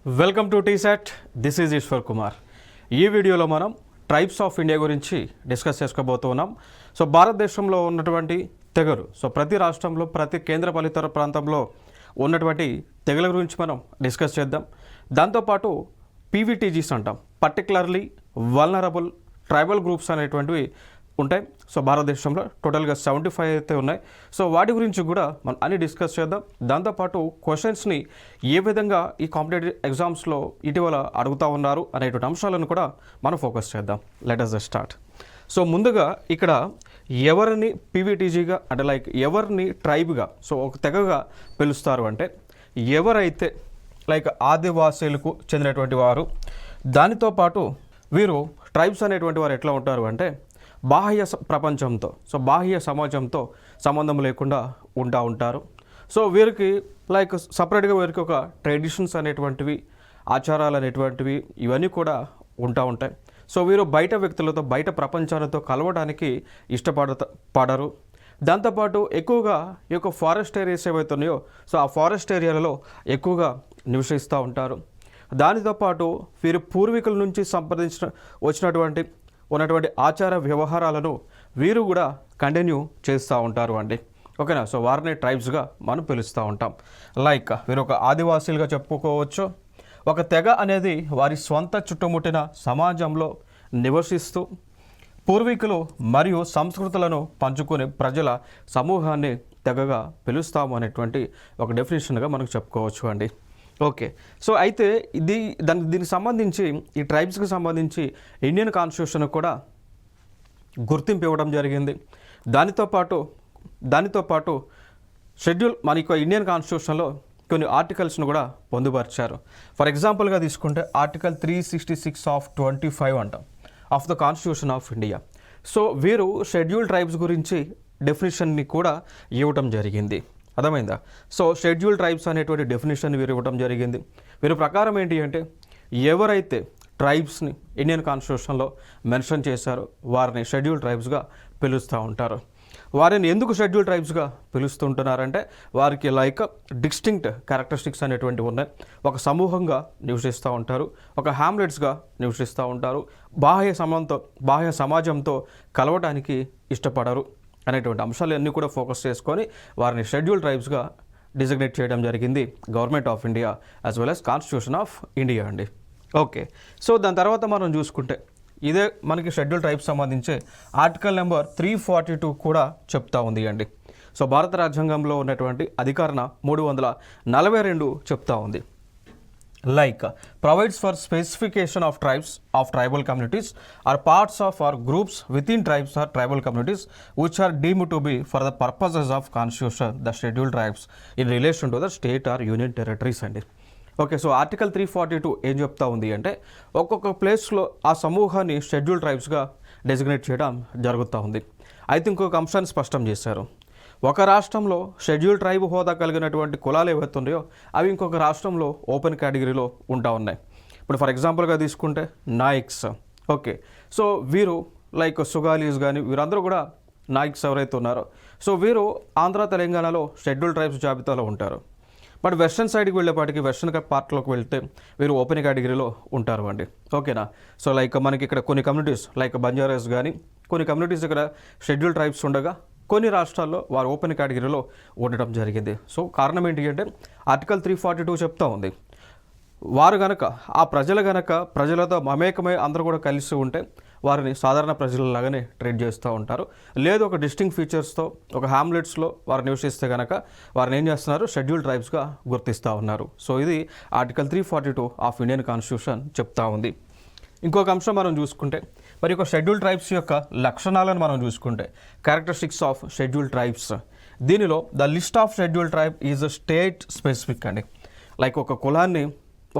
Welcome to TSAT. This is Ishwar Kumar. ఈ వీడియోలో మనం ట్రైబ్స్ ఆఫ్ ఇండియా గురించి డిస్కస్ చేసుకోబోతున్నాం. సో భారతదేశంలో ఉన్నటువంటి తెగలు, సో ప్రతి రాష్ట్రంలో ప్రతి కేంద్రపాలిత ప్రాంతంలో ఉన్నటువంటి తెగల గురించి మనం డిస్కస్ చేద్దాం. దాంతోపాటు పీవీటీజీస్ అంటాం, పర్టికులర్లీ వల్నరబుల్ ట్రైబల్ గ్రూప్స్ అనేటువంటివి ఉంటాయి. సో భారతదేశంలో టోటల్గా 75 అయితే ఉన్నాయి. సో వాటి గురించి కూడా మనం అన్ని డిస్కస్ చేద్దాం. దాంతోపాటు క్వశ్చన్స్ని ఏ విధంగా ఈ కాంపిటేటివ్ ఎగ్జామ్స్లో ఇటీవల అడుగుతూ ఉన్నారు అనేటువంటి అంశాలను కూడా మనం ఫోకస్ చేద్దాం. Let us start. సో ముందుగా ఇక్కడ ఎవరిని పీవీటీజీగా అంటే లైక్ ఎవరిని ట్రైబ్గా, సో ఒక తెగగా పిలుస్తారు అంటే ఎవరైతే లైక్ ఆదివాసీలకు చెందినటువంటి వారు. దానితో పాటు వీరు ట్రైబ్స్ అనేటువంటి వారు ఎట్లా ఉంటారు అంటే బాహ్య ప్రపంచంతో, సో బాహ్య సమాజంతో సంబంధం లేకుండా ఉంటారు. సో వీరికి లైక్ సపరేట్గా వీరికి ఒక ట్రెడిషన్స్ అనేటువంటివి, ఆచారాలు అనేటువంటివి ఇవన్నీ కూడా ఉంటాయి. సో వీరు బయట వ్యక్తులతో, బయట ప్రపంచాలతో కలవడానికి పడరు. దాంతోపాటు ఎక్కువగా ఈ యొక్క ఫారెస్ట్ ఏరియాస్ ఏవైతే ఉన్నాయో, సో ఆ ఫారెస్ట్ ఏరియాలలో ఎక్కువగా నివసిస్తూ ఉంటారు. దానితో పాటు వీరు పూర్వీకుల నుంచి ఉన్నటువంటి ఆచార వ్యవహారాలను వీరు కూడా కంటిన్యూ చేస్తూ ఉంటారు అండి. ఓకేనా. సో వారిని ట్రైబ్స్గా మనం పిలుస్తూ ఉంటాం. లైక్ వీరు ఒక ఆదివాసీలుగా చెప్పుకోవచ్చు. ఒక తెగ అనేది వారి స్వంత చుట్టుముట్టిన సమాజంలో నివసిస్తూ పూర్వీకులు మరియు సంస్కృతులను పంచుకునే ప్రజల సమూహాన్ని తెగగా పిలుస్తాము అనేటువంటి ఒక డెఫినేషన్గా మనకు చెప్పుకోవచ్చు అండి. ఓకే. సో అయితే దీనికి సంబంధించి, ఈ ట్రైబ్స్కి సంబంధించి ఇండియన్ కాన్స్టిట్యూషన్ కూడా గుర్తింపు ఇవ్వడం జరిగింది. దానితో పాటు షెడ్యూల్ మనకి ఇండియన్ కాన్స్టిట్యూషన్లో కొన్ని ఆర్టికల్స్ను కూడా పొందుపరిచారు. ఫర్ ఎగ్జాంపుల్గా తీసుకుంటే ఆర్టికల్ 366 ఆఫ్ 25 అంటాం of the constitution of India. So వీరు షెడ్యూల్ ట్రైబ్స్ గురించి డెఫినేషన్ని కూడా ఇవ్వటం జరిగింది. అర్థమైందా? సో షెడ్యూల్ ట్రైబ్స్ అనేటువంటి డెఫినేషన్ వీరు ఇవ్వడం జరిగింది. వీరి ప్రకారం ఏంటి అంటే ఎవరైతే ట్రైబ్స్ని ఇండియన్ కాన్స్టిట్యూషన్లో మెన్షన్ చేశారో వారిని షెడ్యూల్ ట్రైబ్స్గా పిలుస్తూ ఉంటారు. వారిని ఎందుకు షెడ్యూల్ ట్రైబ్స్గా పిలుస్తుంటున్నారంటే వారికి లైక్ డిస్టింక్ట్ క్యారెక్టరిస్టిక్స్ అనేటువంటివి ఉన్నాయి. ఒక సమూహంగా నివసిస్తూ ఉంటారు, ఒక హ్యామ్లెట్స్గా నివసిస్తూ ఉంటారు, బాహ్య సమాజంతో కలవడానికి ఇష్టపడరు అనేటువంటి అంశాలన్నీ కూడా ఫోకస్ చేసుకొని వారిని షెడ్యూల్ ట్రైబ్స్గా డిజిగ్నేట్ చేయడం జరిగింది government of India as well as constitution of India అండి. ఓకే. సో దాని తర్వాత మనం చూసుకుంటే ఇదే మనకి షెడ్యూల్ ట్రైబ్స్ సంబంధించి ఆర్టికల్ నెంబర్ 342 కూడా చెప్తా ఉంది అండి. సో భారత రాజ్యాంగంలో ఉన్నటువంటి అధికరణ 342 చెప్తా ఉంది. Like provides for specification of tribes of tribal communities or parts of or groups within tribes or tribal communities which are deemed to be for the purposes of constitution the scheduled tribes in relation to the state or union territories అండి. Okay. So article 342 ఏం చెప్తా ఉంది అంటే ఒక్కొక్క ప్లేస్లో ఆ సమూహాన్ని schedule ట్రైబ్స్గా designate చేయడం జరుగుతూ ఉంది. అయితే ఇంకొక అంశాన్ని స్పష్టం చేశారు. ఒక రాష్ట్రంలో షెడ్యూల్ ట్రైబ్ హోదా కలిగినటువంటి కులాలు ఏవైతే ఉన్నాయో అవి ఇంకొక రాష్ట్రంలో ఓపెన్ కేటగిరీలో ఉన్నాయి. ఇప్పుడు ఫర్ ఎగ్జాంపుల్గా తీసుకుంటే నాయిక్స్. ఓకే. సో వీరు లైక్ సుగాలీస్ కానీ వీరందరూ కూడా నాయిక్స్ ఎవరైతే ఉన్నారో సో వీరు ఆంధ్ర తెలంగాణలో షెడ్యూల్ ట్రైబ్స్ జాబితాలో ఉంటారు. బట్ వెస్ట్రన్ సైడ్కి వెళ్ళేపాటికి, వెస్ట్రన్ పార్ట్లోకి వెళ్తే వీరు ఓపెన్ కేటగిరీలో ఉంటారు అండి. ఓకేనా. సో లైక్ మనకి ఇక్కడ కొన్ని కమ్యూనిటీస్ లైక్ బంజారాస్ కానీ కొన్ని కమ్యూనిటీస్ ఇక్కడ షెడ్యూల్ ట్రైబ్స్ ఉండగా కొన్ని రాష్ట్రాల్లో వారు ఓపెన్ కేటగిరీలో ఉండటం జరిగింది. సో కారణం ఏంటి అంటే ఆర్టికల్ 342 చెప్తా ఉంది. వారు గనక ప్రజలతో మమేకమై అందరూ కూడా కలిసి ఉంటే వారిని సాధారణ ప్రజలలాగానే ట్రీట్ చేస్తూ ఉంటారు. లేదు ఒక డిస్టింక్ట్ ఫీచర్స్తో ఒక హ్యామ్లెట్స్లో వారు నివసిస్తే కనుక వారిని ఏం చేస్తున్నారు, షెడ్యూల్ ట్రైబ్స్గా గుర్తిస్తూ ఉన్నారు. సో ఇది ఆర్టికల్ 342 ఆఫ్ ఇండియన్ కాన్స్టిట్యూషన్ చెప్తా ఉంది. ఇంకొక అంశం మనం చూసుకుంటే మరి ఒక షెడ్యూల్ ట్రైబ్స్ యొక్క లక్షణాలను మనం చూసుకుంటే క్యారెక్టరిస్టిక్స్ ఆఫ్ షెడ్యూల్ ట్రైబ్స్, దీనిలో the list of schedule tribe is state specific అండి. లైక్ ఒక కులాన్ని,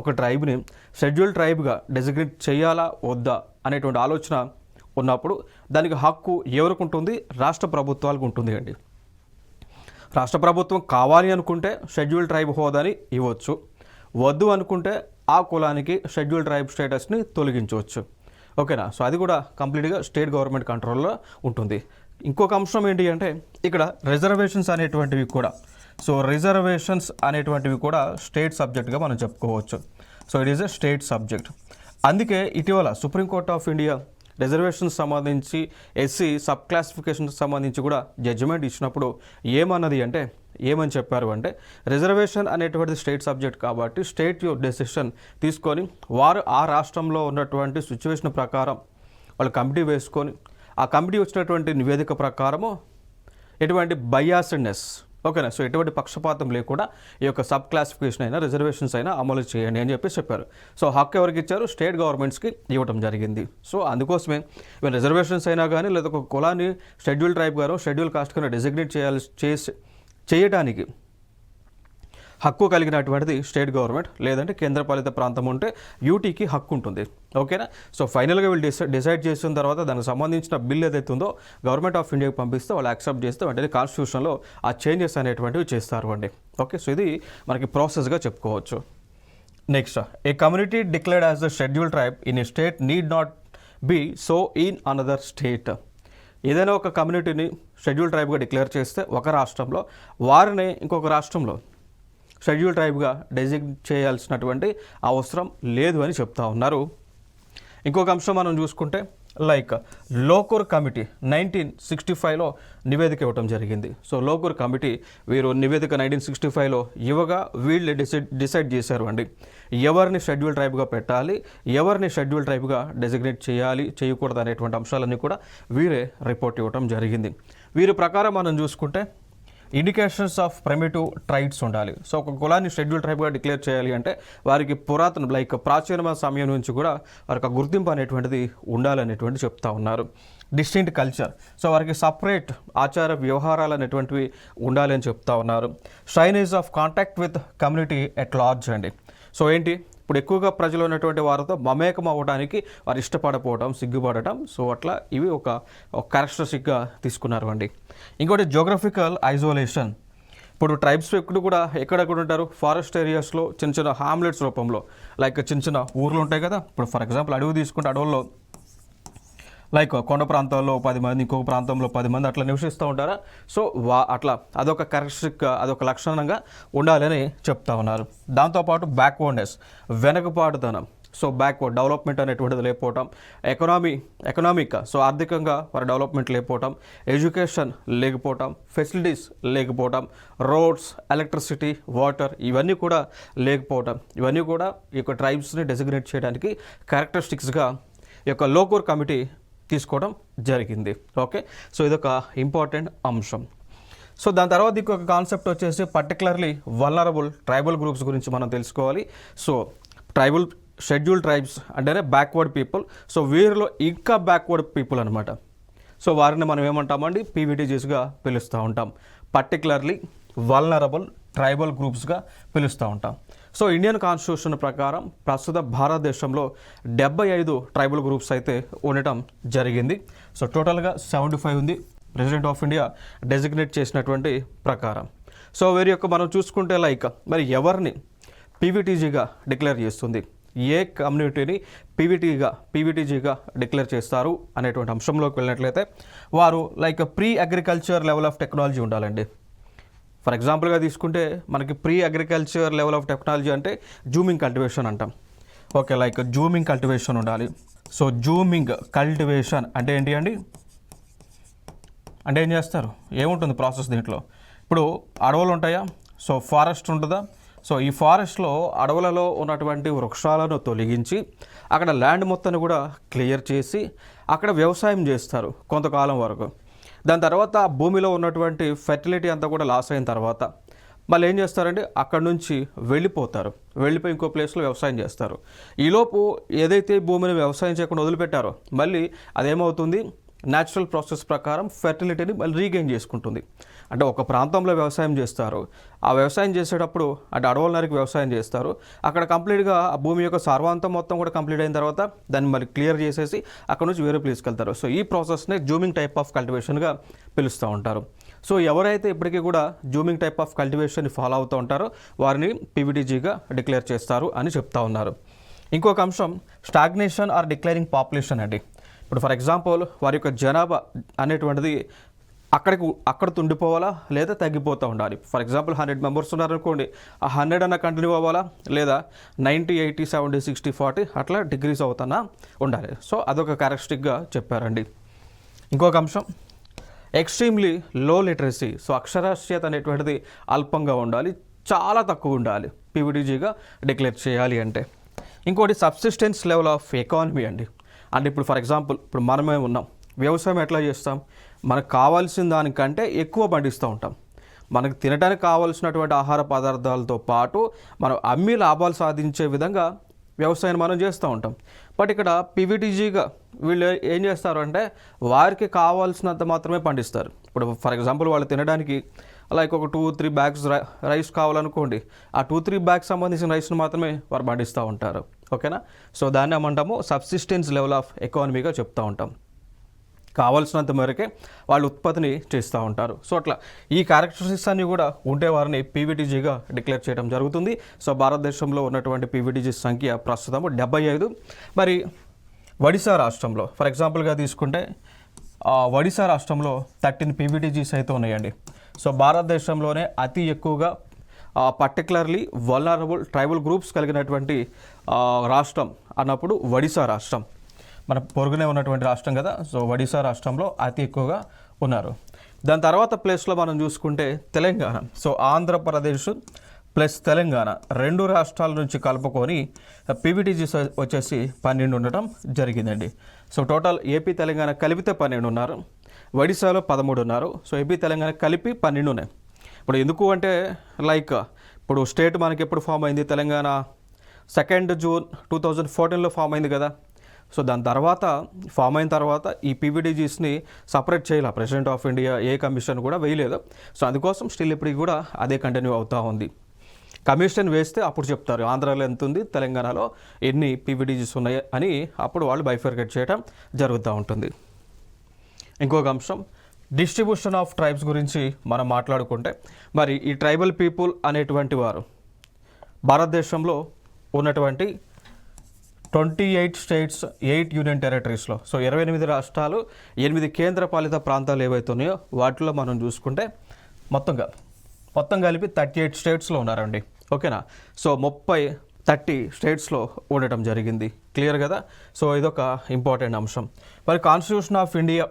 ఒక ట్రైబ్ని షెడ్యూల్ ట్రైబ్గా డెసిగ్నేట్ చేయాలా వద్దా అనేటువంటి ఆలోచన ఉన్నప్పుడు దానికి హక్కు ఎవరికి ఉంటుంది, రాష్ట్ర ప్రభుత్వాలకు ఉంటుంది అండి. రాష్ట్ర ప్రభుత్వం కావాలి అనుకుంటే షెడ్యూల్ ట్రైబ్ హోదాని ఇవ్వచ్చు, వద్దు అనుకుంటే ఆ కులానికి షెడ్యూల్ ట్రైబ్ స్టేటస్ని తొలగించవచ్చు. ఓకేనా. సో అది కూడా కంప్లీట్గా స్టేట్ గవర్నమెంట్ కంట్రోల్లో ఉంటుంది. ఇంకొక అంశం ఏంటి అంటే ఇక్కడ రిజర్వేషన్స్ అనేటువంటివి కూడా, సో రిజర్వేషన్స్ అనేటువంటివి కూడా స్టేట్ సబ్జెక్ట్గా మనం చెప్పుకోవచ్చు. So it is a state subject. అందుకే ఇటీవల సుప్రీంకోర్ట్ ఆఫ్ ఇండియా రిజర్వేషన్స్ సంబంధించి ఎస్సీ సబ్ క్లాసిఫికేషన్కి సంబంధించి కూడా జడ్జిమెంట్ ఇచ్చినప్పుడు ఏమని చెప్పారు అంటే రిజర్వేషన్ అనేటువంటిది స్టేట్ సబ్జెక్ట్ కాబట్టి స్టేట్ డెసిషన్ తీసుకొని వారు ఆ రాష్ట్రంలో ఉన్నటువంటి సిచ్యువేషన్ ప్రకారం వాళ్ళు కమిటీ వేసుకొని ఆ కమిటీ వచ్చినటువంటి నివేదిక ప్రకారము ఎటువంటి బయాస్డ్నెస్, ఓకేనా, సో ఎటువంటి పక్షపాతం లేకుండా ఈ యొక్క సబ్ క్లాసిఫికేషన్ అయినా రిజర్వేషన్స్ అయినా అమలు చేయండి అని చెప్పారు. సో హక్కు ఎవరికి ఇచ్చారు? స్టేట్ గవర్నమెంట్స్కి ఇవ్వడం జరిగింది. సో అందుకోసమే ఇవాళ రిజర్వేషన్స్ అయినా కానీ లేదా ఒక కులాన్ని షెడ్యూల్ ట్రైబ్ గాను షెడ్యూల్ కాస్ట్ గాను డెసిగ్నేట్ చేయడానికి హక్కు కలిగినటువంటిది స్టేట్ గవర్నమెంట్, లేదంటే కేంద్రపాలిత ప్రాంతం ఉంటే యూటీకి హక్కు ఉంటుంది. ఓకేనా. సో ఫైనల్గా వీళ్ళు డిసైడ్ చేసిన తర్వాత దానికి సంబంధించిన బిల్ ఏదైతే ఉందో గవర్నమెంట్ ఆఫ్ ఇండియాకి పంపిస్తే వాళ్ళు యాక్సెప్ట్ చేస్తే వెంటనే కాన్స్టిట్యూషన్లో ఆ చేంజెస్ అనేటువంటివి చేస్తారు అండి. ఓకే, సో ఇది మనకి ప్రాసెస్గా చెప్పుకోవచ్చు. Next, a community declared as the schedule tribe in a state need not be so in another state. ఏదైనా ఒక కమ్యూనిటీని షెడ్యూల్ ట్రైబ్గా డిక్లేర్ చేస్తే ఒక రాష్ట్రంలో వారిని ఇంకొక రాష్ట్రంలో షెడ్యూల్ ట్రైబ్గా డెసిగ్నేట్ చేయాల్సినటువంటి అవసరం లేదు అని చెప్తా ఉన్నారు. ఇంకొక అంశం మనం చూసుకుంటే లైక్ లోకూర్ కమిటీ 1965లో నివేదిక ఇవ్వడం జరిగింది. సో లోకూర్ కమిటీ వీరు నివేదిక 1965లో ఇవ్వగా వీళ్ళు డిసైడ్ చేశారు అండి ఎవరిని షెడ్యూల్ ట్రైబ్గా పెట్టాలి, ఎవరిని షెడ్యూల్ ట్రైబ్గా డెసిగ్నేట్ చేయకూడదు అనేటువంటి అంశాలన్నీ కూడా వీరే రిపోర్ట్ ఇవ్వడం జరిగింది. వీరి ప్రకారం మనం చూసుకుంటే ఇండికేషన్స్ ఆఫ్ ప్రిమిటివ్ ట్రైబ్స్ ఉండాలి. సో ఒక కులాన్ని షెడ్యూల్ ట్రైబ్గా డిక్లేర్ చేయాలి అంటే వారికి పురాతన ప్రాచీన సమయం నుంచి కూడా వారికి గుర్తింపు అనేటువంటిది ఉండాలనేటువంటి చెప్తా ఉన్నారు. డిస్టింక్ట్ కల్చర్, సో వారికి సపరేట్ ఆచార వ్యవహారాలు అనేటువంటివి ఉండాలి అని చెప్తా ఉన్నారు. Shyness of contact with community at large అండి. సో ఏంటి, ఇప్పుడు ఎక్కువగా ప్రజలు ఉన్నటువంటి వారితో మమేకం అవ్వడానికి వారు ఇష్టపడకపోవడం, సిగ్గుపడటం, సో అట్లా ఇవి ఒక క్యారెక్టరిస్టిక్గా తీసుకున్నారు అండి. ఇంకోటి జోగ్రఫికల్ ఐసోలేషన్. ఇప్పుడు ట్రైబ్స్ కూడా ఎక్కడెక్కడ ఉంటారు? ఫారెస్ట్ ఏరియాస్లో చిన్న చిన్న హామ్లెట్స్ రూపంలో, లైక్ చిన్న చిన్న ఊర్లు ఉంటాయి కదా. ఇప్పుడు ఫర్ ఎగ్జాంపుల్ అడవి తీసుకుంటే అడవుల్లో లైక్ కొండ ప్రాంతాల్లో 10 మంది, ఇంకొక ప్రాంతంలో 10 మంది అట్లా నివసిస్తూ ఉంటారా? సో అట్లా అదొక క్యారెక్టరిస్టిక్, అదొక లక్షణంగా ఉండాలని చెప్తా ఉన్నారు. దాంతోపాటు బ్యాక్వర్డ్నెస్, వెనకపాటుతనం, సో బ్యాక్వర్డ్ డెవలప్మెంట్ అనేటువంటిది లేకపోవటం, ఎకనామిక్ సో ఆర్థికంగా వారి డెవలప్మెంట్ లేకపోవటం, ఎడ్యుకేషన్ లేకపోవటం, ఫెసిలిటీస్ లేకపోవటం, రోడ్స్, ఎలక్ట్రిసిటీ, వాటర్ ఇవన్నీ కూడా లేకపోవటం, ఇవన్నీ కూడా ఈ యొక్క ట్రైబ్స్ని డెసిగ్నేట్ చేయడానికి క్యారెక్టరిస్టిక్స్గా ఈ యొక్క లోకూర్ కమిటీ తీసుకోవడం జరిగింది. ఓకే, సో ఇదొక ఇంపార్టెంట్ అంశం. సో దాని తర్వాత ఇంకొక కాన్సెప్ట్ వచ్చేసి పర్టికులర్లీ వల్నరబుల్ ట్రైబల్ గ్రూప్స్ గురించి మనం తెలుసుకోవాలి. సో షెడ్యూల్ ట్రైబ్స్ అంటేనే బ్యాక్వర్డ్ పీపుల్. సో వీరిలో ఇంకా బ్యాక్వర్డ్ పీపుల్ అనమాట. సో వారిని మనం ఏమంటామండి? పీవీటీజీస్గా పిలుస్తూ ఉంటాం. పర్టికులర్లీ వల్నరబుల్ ట్రైబల్ గ్రూప్స్గా పిలుస్తూ ఉంటాం. సో ఇండియన్ కాన్స్టిట్యూషన్ ప్రకారం ప్రస్తుత భారతదేశంలో 75 ట్రైబల్ గ్రూప్స్ అయితే ఉండటం జరిగింది. సో టోటల్గా 75 ఉంది ప్రెసిడెంట్ ఆఫ్ ఇండియా డెసిగ్నేట్ చేసినటువంటి ప్రకారం. సో వీరి యొక్క మనం చూసుకుంటే లైక్ మరి ఎవరిని పీవీటీజీగా డిక్లేర్ చేస్తుంది, ఏ కమ్యూనిటీని పీవీటీజీగా డిక్లేర్ చేస్తారు అనేటువంటి అంశంలోకి వెళ్ళినట్లయితే వారు like pre agriculture level of technology ఉండాలండి. ఫర్ ఎగ్జాంపుల్గా తీసుకుంటే మనకి pre agriculture level of technology అంటే జూమింగ్ కల్టివేషన్ అంటాం. ఓకే, లైక్ జూమింగ్ కల్టివేషన్ ఉండాలి. సో జూమింగ్ కల్టివేషన్ అంటే ఏంటి అండి? అంటే ఏం చేస్తారు, ఏముంటుంది ప్రాసెస్ దీంట్లో? ఇప్పుడు అడవులు ఉంటాయా? సో ఫారెస్ట్ ఉంటుందా? సో ఈ ఫారెస్ట్లో అడవులలో ఉన్నటువంటి వృక్షాలను తొలగించి అక్కడ ల్యాండ్ మొత్తాన్ని కూడా క్లియర్ చేసి అక్కడ వ్యవసాయం చేస్తారు కొంతకాలం వరకు. దాని తర్వాత భూమిలో ఉన్నటువంటి ఫెర్టిలిటీ అంతా కూడా లాస్ అయిన తర్వాత మళ్ళీ ఏం చేస్తారంటే అక్కడ నుంచి వెళ్ళిపోయి ఇంకో ప్లేస్లో వ్యవసాయం చేస్తారు. ఈలోపు ఏదైతే భూమిని వ్యవసాయం చేయకుండా వదిలిపెట్టారో మళ్ళీ అదేమవుతుంది, న్యాచురల్ ప్రాసెస్ ప్రకారం ఫెర్టిలిటీని మళ్ళీ రీగెయిన్ చేసుకుంటుంది. అంటే ఒక ప్రాంతంలో వ్యవసాయం చేస్తారు, ఆ వ్యవసాయం చేసేటప్పుడు అంటే అడవుల నరికి వ్యవసాయం చేస్తారు, అక్కడ కంప్లీట్గా ఆ భూమి యొక్క సార్వాంతం మొత్తం కూడా కంప్లీట్ అయిన తర్వాత దాన్ని మళ్ళీ క్లియర్ చేసేసి అక్కడ నుంచి వేరే ప్లేస్కి వెళ్తారు. సో ఈ ప్రాసెస్నే జూమింగ్ టైప్ ఆఫ్ కల్టివేషన్గా పిలుస్తూ ఉంటారు. సో ఎవరైతే ఇప్పటికీ కూడా zooming type of cultivation follow అవుతూ ఉంటారో వారిని పీవీటీజీగా డిక్లేర్ చేస్తారు అని చెప్తా ఉన్నారు. ఇంకొక అంశం స్టాగ్నేషన్ ఆర్ డిక్లైరింగ్ పాపులేషన్ అండి. ఇప్పుడు ఫర్ ఎగ్జాంపుల్ వారి యొక్క జనాభా అనేటువంటిది అక్కడ ఉండిపోవాలా లేదా తగ్గిపోతూ ఉండాలి. ఫర్ ఎగ్జాంపుల్ 100 మెంబర్స్ ఉన్నారనుకోండి, ఆ 100 అన్న కంటిన్యూ అవ్వాలా లేదా 90, 80, 70, 60, 40 అట్లా డిగ్రీస్ అవుతానా ఉండాలి. సో అదొక క్యారెక్టరిస్టిక్గా చెప్పారండి. ఇంకొక అంశం ఎక్స్ట్రీమ్లీ లో లిటరసీ. సో అక్షరాస్యత అనేటువంటిది అల్పంగా ఉండాలి, చాలా తక్కువ ఉండాలి పీవీటీజీగా డిక్లేర్ చేయాలి అంటే. ఇంకోటి సబ్సిస్టెన్స్ లెవెల్ ఆఫ్ ఎకానమీ అండి. అంటే ఇప్పుడు ఫర్ ఎగ్జాంపుల్ ఇప్పుడు మనమే ఉన్నాం, వ్యవసాయం ఎట్లా చేస్తాం, మనకు కావాల్సిన దానికంటే ఎక్కువ పండిస్తూ ఉంటాం. మనకు తినడానికి కావాల్సినటువంటి ఆహార పదార్థాలతో పాటు మనం అమ్మి లాభాలు సాధించే విధంగా వ్యవసాయం మనం చేస్తూ ఉంటాం. బట్ ఇక్కడ పీవీటీజీగా వీళ్ళు ఏం చేస్తారు అంటే వారికి కావాల్సినంత మాత్రమే పండిస్తారు. ఇప్పుడు ఫర్ ఎగ్జాంపుల్ వాళ్ళు తినడానికి లైక్ ఒక 2-3 బ్యాగ్స్ రైస్ కావాలనుకోండి, ఆ 2-3 బ్యాగ్స్ సంబంధించిన రైస్ను మాత్రమే వారు పండిస్తూ ఉంటారు. ఓకేనా. సో దాన్ని ఏమంటాము సబ్సిస్టెన్స్ లెవెల్ ఆఫ్ ఎకానమీగా చెప్తూ ఉంటాం. కావాల్సినంత మేరకే వాళ్ళు ఉత్పత్తిని చేస్తూ ఉంటారు. సో అట్లా ఈ క్యారెక్టరిస్టిక్స్ అన్నీ కూడా ఉంటే వారిని పీవీటీజీగా డిక్లేర్ చేయడం జరుగుతుంది. సో భారతదేశంలో ఉన్నటువంటి పీవీటీజీ సంఖ్య ప్రస్తుతం 75. మరి ఒడిశా రాష్ట్రంలో ఫర్ ఎగ్జాంపుల్గా తీసుకుంటే ఒడిశా రాష్ట్రంలో 13 పీవీటీజీస్ అయితే ఉన్నాయండి. సో భారతదేశంలోనే అతి ఎక్కువగా పర్టికులర్లీ వల్నరబుల్ ట్రైబల్ గ్రూప్స్ కలిగినటువంటి రాష్ట్రం అన్నప్పుడు ఒడిశా రాష్ట్రం మన పొరుగునే ఉన్నటువంటి రాష్ట్రం కదా. సో ఒడిశా రాష్ట్రంలో అతి ఎక్కువగా ఉన్నారు. దాని తర్వాత ప్లేస్లో మనం చూసుకుంటే తెలంగాణ. సో ఆంధ్రప్రదేశ్ ప్లస్ తెలంగాణ 2 రాష్ట్రాల నుంచి కలుపుకొని పీవీటీజీస్ వచ్చేసి 12 ఉండటం జరిగిందండి. సో టోటల్ ఏపీ తెలంగాణ కలిపితే 12 ఉన్నారు, ఒడిశాలో 13 ఉన్నారు. సో ఏపీ తెలంగాణ కలిపి 12 ఉన్నాయి. ఇప్పుడు ఎందుకు అంటే లైక్ ఇప్పుడు స్టేట్ మనకి ఎప్పుడు ఫామ్ అయింది, తెలంగాణ 2 జూన్ 2014లో ఫామ్ అయింది కదా. సో దాని తర్వాత ఫామ్ అయిన తర్వాత ఈ పీవీటీజీస్ని సపరేట్ చేయాలి, president of India A commission కూడా వేయలేదు. సో అందుకోసం స్టిల్ ఇప్పటికి కూడా అదే కంటిన్యూ అవుతూ ఉంది. కమిషన్ వేస్తే అప్పుడు చెప్తారు ఆంధ్రాలో ఎంత ఉంది, తెలంగాణలో ఎన్ని పీవీటీజీస్ ఉన్నాయి అని, అప్పుడు వాళ్ళు బైఫర్కేట్ చేయడం జరుగుతూ ఉంటుంది. ఇంకొక అంశం డిస్ట్రిబ్యూషన్ ఆఫ్ ట్రైబ్స్ గురించి మనం మాట్లాడుకుంటే, మరి ఈ ట్రైబల్ పీపుల్ అనేటువంటి వారు భారతదేశంలో ఉన్నటువంటి 28 స్టేట్స్ 8 యూనియన్ టెరిటరీస్లో, సో 28 రాష్ట్రాలు 8 కేంద్రపాలిత ప్రాంతాలు ఏవైతే ఉన్నాయో వాటిలో మనం చూసుకుంటే మొత్తం కలిపి 38 స్టేట్స్లో ఉన్నారండి. ఓకేనా. సో 30 స్టేట్స్లో ఉండటం జరిగింది. క్లియర్ కదా. సో ఇదొక ఇంపార్టెంట్ అంశం. మరి కాన్స్టిట్యూషన్ ఆఫ్ ఇండియా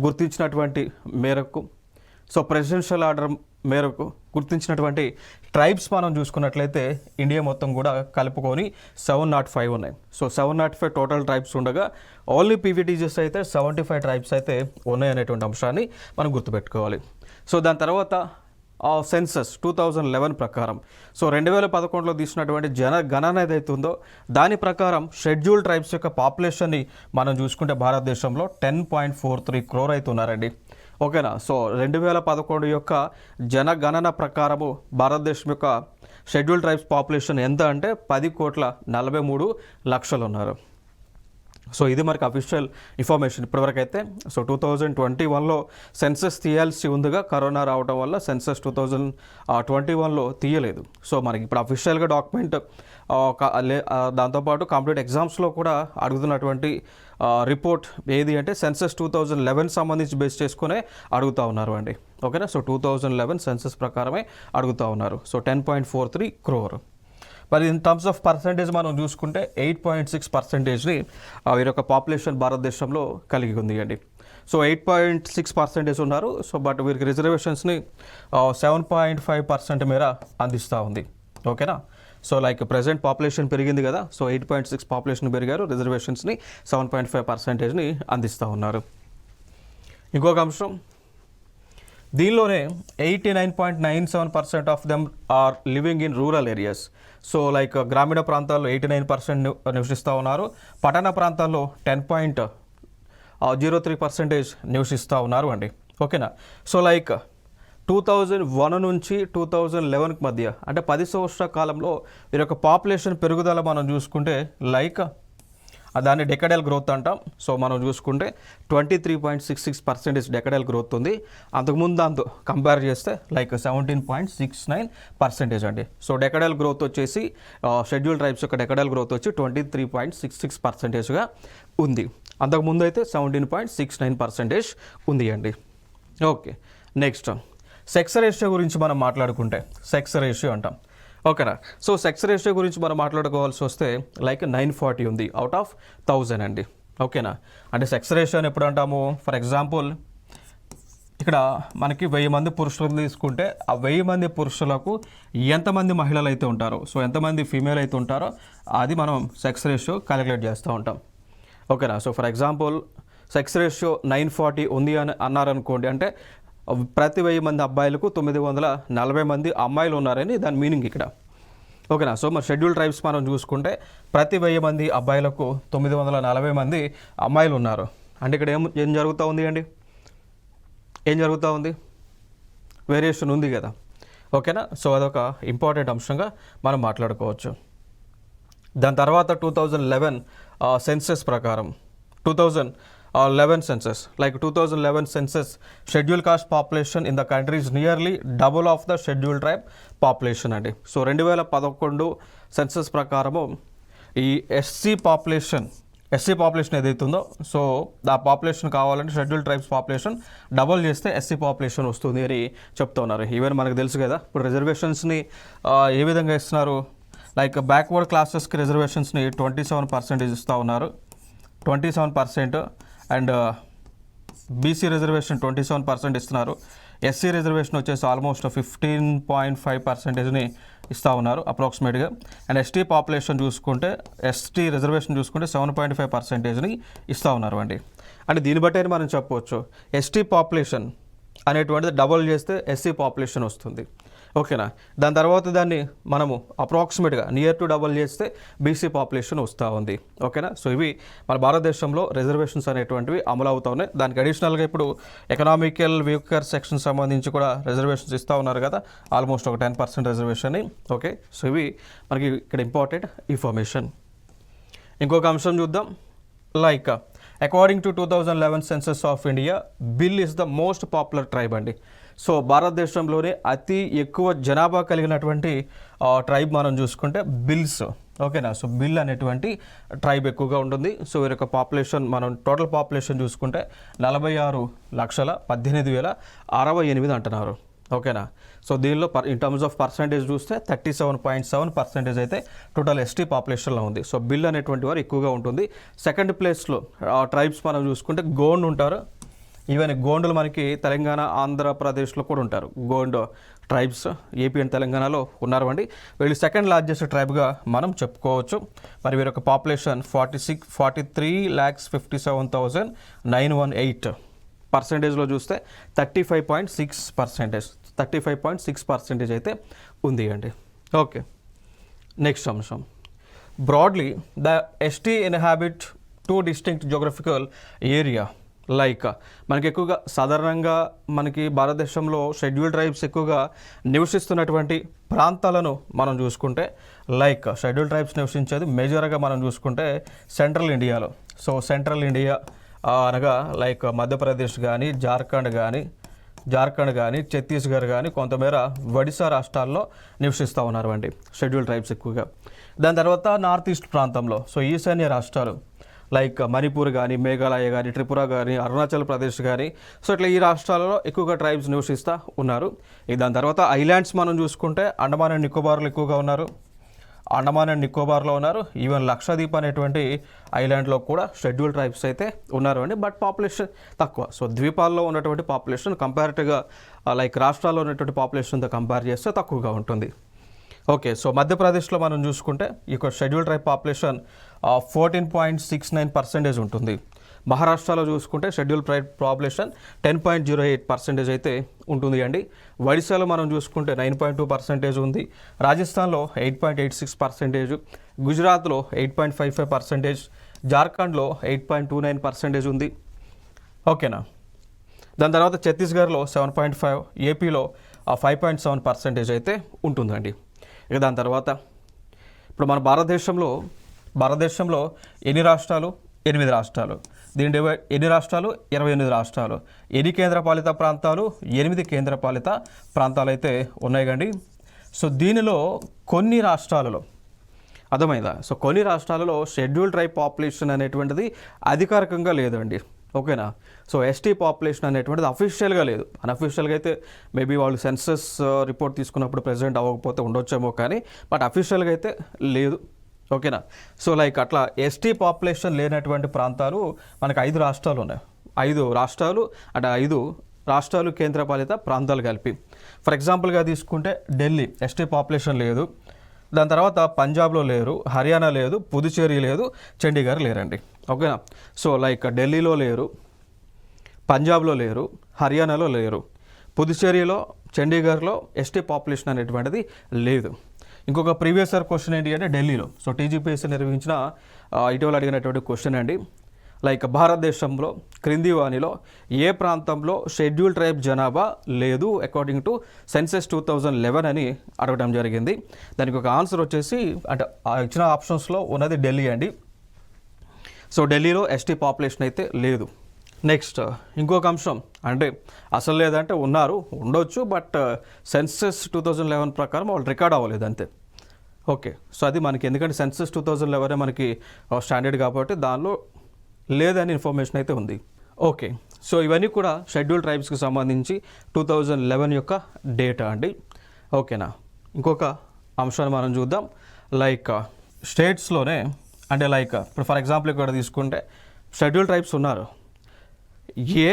గుర్తించినటువంటి మేరకు, సో ప్రెసిడెన్షియల్ ఆర్డర్ మేరకు గుర్తించినటువంటి ట్రైబ్స్ మనం చూసుకున్నట్లయితే ఇండియా మొత్తం కూడా కలుపుకొని 705 ఉన్నాయి. సో 705 టోటల్ ట్రైబ్స్ ఉండగా ఓన్లీ పీవీటీజీస్ అయితే 75 ట్రైబ్స్ అయితే ఉన్నాయనేటువంటి అంశాన్ని మనం గుర్తుపెట్టుకోవాలి. సో దాని తర్వాత సెన్సస్ 2011 ప్రకారం, సో 2011లో తీసినటువంటి జనగణన ఏదైతే ఉందో దాని ప్రకారం షెడ్యూల్ ట్రైబ్స్ యొక్క పాపులేషన్ని మనం చూసుకుంటే భారతదేశంలో 10.43 crore అయితే ఉన్నారండి. ఓకేనా. సో 2011 యొక్క జనగణన ప్రకారము భారతదేశం యొక్క షెడ్యూల్ ట్రైబ్స్ పాపులేషన్ ఎంత అంటే 10,43,00,000 ఉన్నారు. సో ఇది మనకి అఫీషియల్ ఇన్ఫర్మేషన్ ఇప్పటివరకు అయితే. సో 2021లో సెన్సస్ తీయాల్సి ఉందిగా, కరోనా రావడం వల్ల సెన్సస్ 2021లో తీయలేదు. సో మనకి ఇప్పుడు అఫీషియల్గా డాక్యుమెంట్ దాంతోపాటు కంప్లీట్ ఎగ్జామ్స్లో కూడా అడుగుతున్నటువంటి రిపోర్ట్ ఏది అంటే సెన్సస్ 2011 సంబంధించి బేస్ చేసుకునే అడుగుతూ ఉన్నారు అండి. ఓకేనా. సో 2011 సెన్సస్ ప్రకారమే అడుగుతూ ఉన్నారు. So 10.43 crore. మరి ఇన్ టర్మ్స్ ఆఫ్ పర్సంటేజ్ మనం చూసుకుంటే 8.6%ని వీరి యొక్క పాపులేషన్ భారతదేశంలో కలిగి ఉంది అండి. సో 8.6% ఉన్నారు. సో బట్ వీరికి రిజర్వేషన్స్ని 7.5% మేర అందిస్తూ ఉంది. ఓకేనా. సో లైక్ ప్రజెంట్ పాపులేషన్ పెరిగింది కదా, సో 8.6 పాపులేషన్ పెరిగారు, రిజర్వేషన్స్ని 7.5%ని అందిస్తూ ఉన్నారు. ఇంకొక అంశం, దీనిలోనే 89.97% of them are living in rural areas. So like గ్రామీణ ప్రాంతాల్లో 89% నివసిస్తూ ఉన్నారు, పట్టణ ప్రాంతాల్లో 10.03% నివసిస్తూ ఉన్నారు అండి. ఓకేనా. సో లైక్ 2001 నుంచి 2011 మధ్య అంటే 10 సంవత్సరాల కాలంలో వీరి యొక్క పాపులేషన్ పెరుగుదల మనం చూసుకుంటే లైక్ దాన్ని డెకడల్ గ్రోత్ అంటాం. సో మనం చూసుకుంటే 23.66% డెకడల్ గ్రోత్ ఉంది. అంతకుముందు దాంతో కంపేర్ చేస్తే లైక్ 17.69% అండి. సో డెకడల్ గ్రోత్ వచ్చేసి షెడ్యూల్ ట్రైబ్స్ యొక్క డెకడల్ గ్రోత్ వచ్చి 23.66%గా ఉంది. అంతకుముందు అయితే 17.69% ఉంది అండి. ఓకే, నెక్స్ట్ సెక్స్ రేషియో గురించి మనం మాట్లాడుకుంటే సెక్స్ రేషియో అంటాం. ఓకేనా. సో సెక్స్ రేషియో గురించి మనం మాట్లాడుకోవాల్సి వస్తే లైక్ 940 ఉంది అవుట్ ఆఫ్ 1000 అండి. ఓకేనా. అంటే సెక్స్ రేషియో అని ఎప్పుడు అంటాము, ఫర్ ఎగ్జాంపుల్ ఇక్కడ మనకి 1000 మంది పురుషులు తీసుకుంటే ఆ 1000 మంది పురుషులకు ఎంతమంది మహిళలు అయితే ఉంటారో, సో ఎంతమంది ఫీమేల్ అయితే ఉంటారో అది మనం సెక్స్ రేషియో క్యాలిక్యులేట్ చేస్తూ ఉంటాం. ఓకేనా. So for example sex ratio 940 ఉంది అని అన్నారనుకోండి, అంటే ప్రతి 1000 మంది అబ్బాయిలకు 940 మంది అమ్మాయిలు ఉన్నారని దాని మీనింగ్ ఇక్కడ. ఓకేనా. సో మరి షెడ్యూల్ ట్రైబ్స్ మనం చూసుకుంటే ప్రతి 1000 మంది అబ్బాయిలకు 940 మంది అమ్మాయిలు ఉన్నారు. అంటే ఇక్కడ ఏం జరుగుతూ ఉంది అండి, ఏం జరుగుతూ ఉంది, వేరియేషన్ ఉంది కదా. ఓకేనా. సో అదొక ఇంపార్టెంట్ అంశంగా మనం మాట్లాడుకోవచ్చు. దాని తర్వాత 2011 సెన్సెస్ ప్రకారం 2011 census, like 2011 census, scheduled caste population in the country is nearly double of the scheduled tribe population అండి. సో 2011 సెన్సస్ ప్రకారము ఈ ఎస్సీ పాపులేషన్ ఏదైతుందో, సో ఆ పాపులేషన్ కావాలంటే షెడ్యూల్ ట్రైబ్స్ పాపులేషన్ డబుల్ చేస్తే ఎస్సీ పాపులేషన్ వస్తుంది అని చెప్తూ ఉన్నారు. ఈవెన్ మనకు తెలుసు కదా, ఇప్పుడు రిజర్వేషన్స్ని ఏ విధంగా ఇస్తున్నారు, లైక్ బ్యాక్వర్డ్ క్లాసెస్కి రిజర్వేషన్స్ని 27% ఇస్తూ ఉన్నారు, 27%. అండ్ బీసీ రిజర్వేషన్ 27% ఇస్తున్నారు. ఎస్సీ రిజర్వేషన్ వచ్చేసి ఆల్మోస్ట్ 15.5%ని ఇస్తూ ఉన్నారు అప్రాక్సిమేట్గా. అండ్ ఎస్టీ పాపులేషన్ చూసుకుంటే, ఎస్టీ రిజర్వేషన్ చూసుకుంటే 7.5%ని ఇస్తూ ఉన్నారు అండి. అంటే దీన్ని బట్టి మనం చెప్పవచ్చు ఎస్టీ పాపులేషన్ అనేటువంటిది డబుల్ చేస్తే ఎస్సీ పాపులేషన్ వస్తుంది. ఓకేనా. దాని తర్వాత దాన్ని మనము అప్రాక్సిమేట్గా నియర్ టు డబుల్ చేస్తే బీసీ పాపులేషన్ వస్తూ ఉంది. ఓకేనా. సో ఇవి మన భారతదేశంలో రిజర్వేషన్స్ అనేటువంటివి అమలు అవుతూ ఉన్నాయి. దానికి అడిషనల్గా ఇప్పుడు ఎకనామికల్ వీకర్ సెక్షన్ సంబంధించి కూడా రిజర్వేషన్స్ ఇస్తూ ఉన్నారు కదా, ఆల్మోస్ట్ ఒక 10% రిజర్వేషన్. ఓకే. సో ఇవి మనకి ఇక్కడ ఇంపార్టెంట్ ఇన్ఫర్మేషన్. ఇంకొక అంశం చూద్దాం. Like according to 2011 census of India, bill is the most popular tribe అండి. సో భారతదేశంలోనే అతి ఎక్కువ జనాభా కలిగినటువంటి ట్రైబ్ మనం చూసుకుంటే బిల్స్. ఓకేనా. సో బిల్ అనేటువంటి ట్రైబ్ ఎక్కువగా ఉంటుంది. సో వీరి యొక్క పాపులేషన్ మనం టోటల్ పాపులేషన్ చూసుకుంటే 46,18,068 అంటున్నారు. ఓకేనా. సో దీనిలో ఇన్ టర్మ్స్ ఆఫ్ పర్సంటేజ్ చూస్తే 37.7% అయితే టోటల్ ఎస్టీ పాపులేషన్లో ఉంది. సో బిల్ అనేటువంటి వారు ఎక్కువగా ఉంటుంది. సెకండ్ ప్లేస్లో ట్రైబ్స్ మనం చూసుకుంటే గోండ్ ఉంటారు. ఈవెన్ గోండులు మనకి తెలంగాణ, ఆంధ్రప్రదేశ్లో కూడా ఉంటారు. గోండ్ ట్రైబ్స్ ఏపీ అండ్ తెలంగాణలో ఉన్నారు అండి. వీళ్ళు సెకండ్ లార్జెస్ట్ ట్రైబ్గా మనం చెప్పుకోవచ్చు. మరి వీరి యొక్క పాపులేషన్ 43,57,918. పర్సంటేజ్లో చూస్తే 35.6% అయితే ఉంది అండి. ఓకే. నెక్స్ట్ అంశం. Broadly the ST inhabit 2 distinct geographical area. Like మనకి ఎక్కువగా సాధారణంగా మనకి భారతదేశంలో షెడ్యూల్ ట్రైబ్స్ ఎక్కువగా నివసిస్తున్నటువంటి ప్రాంతాలను మనం చూసుకుంటే, లైక్ షెడ్యూల్ ట్రైబ్స్ నివసించేది మేజర్గా మనం చూసుకుంటే సెంట్రల్ ఇండియాలో. సో సెంట్రల్ ఇండియా అనగా లైక్ మధ్యప్రదేశ్ కానీ, జార్ఖండ్ కానీ, ఛత్తీస్గఢ్ కానీ, కొంతమేర ఒడిశా రాష్ట్రాల్లో నివసిస్తూ ఉన్నారు అండి షెడ్యూల్ ట్రైబ్స్ ఎక్కువగా. దాని తర్వాత నార్త్ ఈస్ట్ ప్రాంతంలో, సో ఈశాన్య రాష్ట్రాలు లైక్ మణిపూర్ కానీ, మేఘాలయ కానీ, త్రిపుర కానీ, అరుణాచల్ ప్రదేశ్ కానీ, సో ఇట్లా ఈ రాష్ట్రాలలో ఎక్కువగా ట్రైబ్స్ నివసిస్తూ ఉన్నారు. దాని తర్వాత ఐలాండ్స్ మనం చూసుకుంటే అండమాన్ అండ్ నికోబార్లో ఎక్కువగా ఉన్నారు. ఈవెన్ లక్షద్వీప్ అనేటువంటి ఐలాండ్లో కూడా షెడ్యూల్ ట్రైబ్స్ అయితే ఉన్నారు అండి. బట్ పాపులేషన్ తక్కువ. సో ద్వీపాల్లో ఉన్నటువంటి పాపులేషన్ కంపారిటివ్గా లైక్ రాష్ట్రాల్లో ఉన్నటువంటి పాపులేషన్తో కంపేర్ చేస్తే తక్కువగా ఉంటుంది. ఓకే. సో మధ్యప్రదేశ్లో మనం చూసుకుంటే ఈ యొక్క షెడ్యూల్ ట్రైబ్ పాపులేషన్ 14.69% ఉంటుంది. మహారాష్ట్రలో చూసుకుంటే షెడ్యూల్ ట్రైబ్ పాపులేషన్ 10.08% అయితే ఉంటుంది అండి. ఒడిశాలో మనం చూసుకుంటే 9.2% ఉంది. రాజస్థాన్లో 8.86%, గుజరాత్లో 8.55%, జార్ఖండ్లో 8.29% ఉంది. ఓకేనా. దాని తర్వాత ఛత్తీస్గఢ్లో 7.5, ఏపీలో 5.7% అయితే ఉంటుందండి. ఇక దాని తర్వాత ఇప్పుడు మన భారతదేశంలో ఎన్ని రాష్ట్రాలు? 8 రాష్ట్రాలు. దీని ఎన్ని రాష్ట్రాలు? 28 రాష్ట్రాలు. ఎన్ని కేంద్రపాలిత ప్రాంతాలు? 8 కేంద్రపాలిత ప్రాంతాలు అయితే ఉన్నాయి కండి. సో దీనిలో కొన్ని రాష్ట్రాలలో అర్థమైందా? సో కొన్ని రాష్ట్రాలలో షెడ్యూల్ ట్రైబ్ పాపులేషన్ అనేటువంటిది అధికారికంగా లేదండి. ఓకేనా. సో ఎస్టీ పాపులేషన్ అనేటువంటిది అఫీషియల్గా లేదు, అన్అఫీషియల్గా అయితే మేబీ వాళ్ళు సెన్సస్ రిపోర్ట్ తీసుకున్నప్పుడు ప్రెజెంట్ అవ్వకపోతే ఉండొచ్చేమో, కానీ బట్ అఫీషియల్గా అయితే లేదు. ఓకేనా. సో లైక్ అట్లా ఎస్టీ పాపులేషన్ లేనటువంటి ప్రాంతాలు మనకు 5 రాష్ట్రాలు ఉన్నాయి. 5 రాష్ట్రాలు అంటే 5 రాష్ట్రాలు కేంద్రపాలిత ప్రాంతాలు కలిపి. ఫర్ ఎగ్జాంపుల్గా తీసుకుంటే ఢిల్లీ ఎస్టీ పాపులేషన్ లేదు, దాని తర్వాత పంజాబ్లో లేరు, హర్యానా లేదు, పుదుచ్చేరి లేదు, చండీగఢ్ లేరండి. ఓకేనా. సో లైక్ ఢిల్లీలో లేరు, పంజాబ్లో లేరు, హర్యానాలో లేరు, పుదుచ్చేరిలో, చండీగఢ్లో ఎస్టీ పాపులేషన్ అనేటువంటిది లేదు. ఇంకొక ప్రీవియస్ ఇయర్ క్వశ్చన్ ఏంటి అంటే ఢిల్లీలో, సో టీజీపీఎస్సీ నిర్వహించిన ఇటీవల అడిగినటువంటి క్వశ్చన్ అండి, లైక్ భారతదేశంలో క్రింది వానిలో ఏ ప్రాంతంలో షెడ్యూల్ ట్రైబ్ జనాభా లేదు అకార్డింగ్ టు సెన్సెస్ 2011 అని అడగడం జరిగింది. దానికి ఒక ఆన్సర్ వచ్చేసి అంటే ఇచ్చిన ఆప్షన్స్లో ఉన్నది ఢిల్లీ అండి. సో ఢిల్లీలో ఎస్టీ పాపులేషన్ అయితే లేదు. నెక్స్ట్ ఇంకొక అంశం అంటే అసలు లేదంటే ఉన్నారు, ఉండొచ్చు, బట్ సెన్సెస్ 2011 ప్రకారం వాళ్ళు రికార్డ్ అవ్వలేదు అంతే. ఓకే. సో అది మనకి ఎందుకంటే సెన్సెస్ 2011 మనకి స్టాండర్డ్ కాబట్టి దానిలో లేదని ఇన్ఫర్మేషన్ అయితే ఉంది. ఓకే. సో ఇవన్నీ కూడా షెడ్యూల్ ట్రైబ్స్కి సంబంధించి 2011 యొక్క డేటా అండి. ఓకేనా. ఇంకొక అంశాన్ని మనం చూద్దాం, లైక్ స్టేట్స్లోనే అంటే లైక్ ఇప్పుడు ఫర్ ఎగ్జాంపుల్ ఇక్కడ తీసుకుంటే షెడ్యూల్ ట్రైబ్స్ ఉన్నారు, ఏ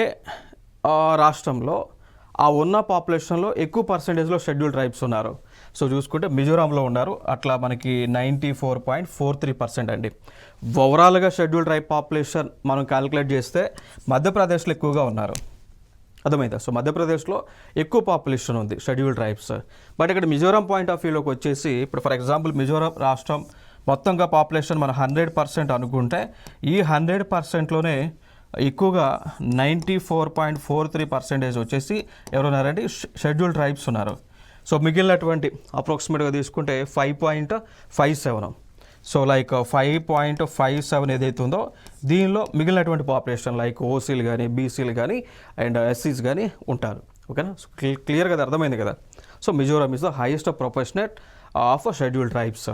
రాష్ట్రంలో ఆ ఉన్న పాపులేషన్లో ఎక్కువ పర్సెంటేజ్లో షెడ్యూల్ ట్రైబ్స్ ఉన్నారు. సో చూసుకుంటే మిజోరాంలో ఉన్నారు, అట్లా మనకి 94.43% అండి. ఓవరాల్గా షెడ్యూల్ ట్రైబ్ పాపులేషన్ మనం క్యాలిక్యులేట్ చేస్తే మధ్యప్రదేశ్లో ఎక్కువగా ఉన్నారు, అర్థమైందా. సో మధ్యప్రదేశ్లో ఎక్కువ పాపులేషన్ ఉంది షెడ్యూల్ ట్రైబ్స్. బట్ ఇక్కడ మిజోరాం పాయింట్ ఆఫ్ వ్యూలోకి వచ్చేసి ఇప్పుడు ఫర్ ఎగ్జాంపుల్ మిజోరాం రాష్ట్రం మొత్తంగా పాపులేషన్ మనం 100% అనుకుంటే ఈ 100%లోనే ఎక్కువగా 94.43% వచ్చేసి ఎవరున్నారంటే షెడ్యూల్ ట్రైబ్స్ ఉన్నారు. సో మిగిలినటువంటి అప్రాక్సిమేట్గా తీసుకుంటే 5.57, సో లైక్ 5.57 ఏదైతే ఉందో దీనిలో మిగిలినటువంటి పాపులేషన్ లైక్ ఓసీలు కానీ, బీసీలు కానీ అండ్ ఎస్సీస్ కానీ ఉంటారు. ఓకేనా. సో క్లియర్గా అది అర్థమైంది కదా. So Mizoram is the highest proportionate of schedule tribes.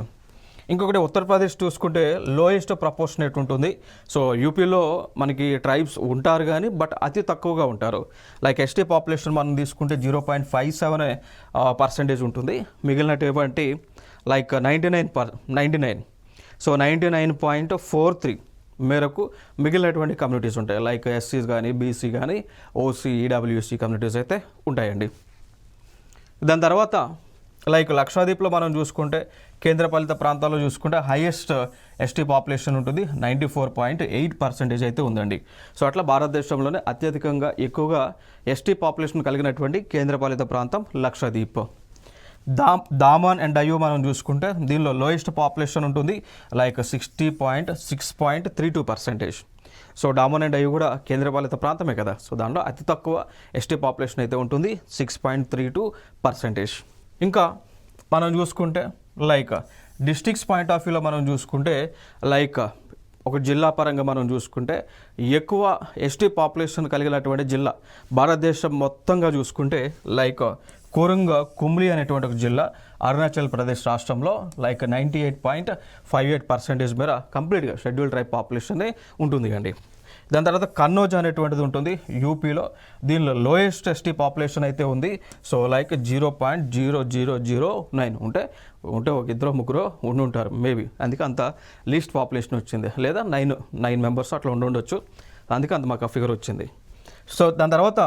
ఇంకొకటి ఉత్తరప్రదేశ్ చూసుకుంటే లోయెస్ట్ ప్రపోర్షనేట్ ఉంటుంది. సో యూపీలో మనకి ట్రైబ్స్ ఉంటారు కానీ బట్ అతి తక్కువగా ఉంటారు. లైక్ ఎస్టీ పాపులేషన్ మనం తీసుకుంటే 0.57% ఉంటుంది. మిగిలినటువంటి లైక్ 99, సో 99.43 మేరకు మిగిలినటువంటి కమ్యూనిటీస్ ఉంటాయి, లైక్ ఎస్సీస్ కానీ, బీసీ కానీ, ఓసీ, ఈడబ్ల్యూసీ కమ్యూనిటీస్ అయితే ఉంటాయండి. దాని తర్వాత లైక్ లక్షద్వీప్లో మనం చూసుకుంటే కేంద్రపాలిత ప్రాంతాల్లో చూసుకుంటే హైయెస్ట్ ఎస్టీ పాపులేషన్ ఉంటుంది, 94.8% అయితే ఉందండి. సో అట్లా భారతదేశంలోనే అత్యధికంగా ఎక్కువగా ఎస్టీ పాపులేషన్ కలిగినటువంటి కేంద్రపాలిత ప్రాంతం లక్షద్వీప్. దామన్ అండ్ డయ్యూ మనం చూసుకుంటే దీనిలో లోయెస్ట్ పాపులేషన్ ఉంటుంది, like 60.32%. So Daman and Diu కూడా కేంద్రపాలిత ప్రాంతమే కదా, సో దాంట్లో అతి తక్కువ ఎస్టీ పాపులేషన్ అయితే ఉంటుంది, 6.32%. ఇంకా మనం చూసుకుంటే లైక్ డిస్ట్రిక్ట్స్ పాయింట్ ఆఫ్ వ్యూలో మనం చూసుకుంటే లైక్ ఒక జిల్లా పరంగా మనం చూసుకుంటే ఎక్కువ ఎస్టీ పాపులేషన్ కలిగినటువంటి జిల్లా భారతదేశం మొత్తంగా చూసుకుంటే లైక్ కోరుంగ కుమ్లీ అనేటువంటి ఒక జిల్లా అరుణాచల్ ప్రదేశ్ రాష్ట్రంలో లైక్ 98.58% మేర కంప్లీట్గా షెడ్యూల్ ట్రైబ్ పాపులేషనే ఉంటుంది అండి. దాని తర్వాత కన్నౌజ్ అనేటువంటిది ఉంటుంది యూపీలో, దీనిలో లోయెస్ట్ ఎస్టీ పాపులేషన్ అయితే ఉంది. సో లైక్ 0.0009 ఉంటే ఒక ఇద్దరు ముగ్గురు ఉండుంటారు మేబీ, అందుకే అంత లీస్ట్ పాపులేషన్ వచ్చింది, లేదా 9 మెంబర్స్ అట్లా ఉండొచ్చు, అందుకే అంత మాకు ఆ ఫిగర్ వచ్చింది. సో దాని తర్వాత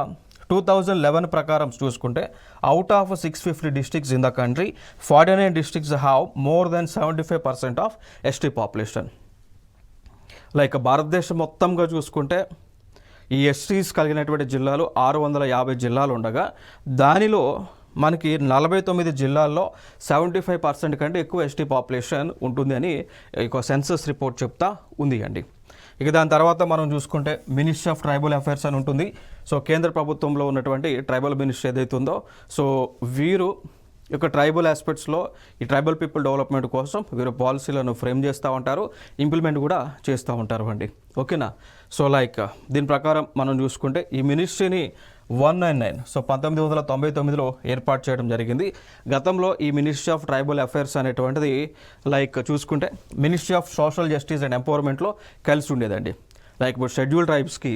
2011 ప్రకారం చూసుకుంటే out of 650 districts in the country 49 districts have more than 75% of ST population. Like భారతదేశం మొత్తంగా చూసుకుంటే ఈ ఎస్టీస్ కలిగినటువంటి జిల్లాలు 650 జిల్లాలు ఉండగా దానిలో మనకి 49 జిల్లాల్లో 75% కంటే ఎక్కువ ఎస్టీ పాపులేషన్ ఉంటుంది అని ఒక సెన్సస్ రిపోర్ట్ చెప్తా ఉంది అండి. ఇక దాని తర్వాత మనం చూసుకుంటే మినిస్ట్రీ ఆఫ్ ట్రైబల్ అఫైర్స్ అని ఉంటుంది. సో కేంద్ర ప్రభుత్వంలో ఉన్నటువంటి ట్రైబల్ మినిస్ట్రీ ఏదైతే ఉందో, సో వీరు యొక్క ట్రైబల్ ఆస్పెక్ట్స్లో ఈ ట్రైబల్ పీపుల్ డెవలప్మెంట్ కోసం వీరు పాలసీలను ఫ్రేమ్ చేస్తూ ఉంటారు, ఇంప్లిమెంట్ కూడా చేస్తూ ఉంటారు అండి. ఓకేనా. సో లైక్ దీని ప్రకారం మనం చూసుకుంటే ఈ మినిస్ట్రీని 199 సో 1999లో ఏర్పాటు చేయడం జరిగింది. గతంలో ఈ మినిస్ట్రీ ఆఫ్ ట్రైబల్ అఫైర్స్ అనేటువంటిది లైక్ చూసుకుంటే ministry of social justice and ఎంపవర్మెంట్లో కలిసి ఉండేదండి. లైక్ ఇప్పుడు షెడ్యూల్ ట్రైబ్స్కి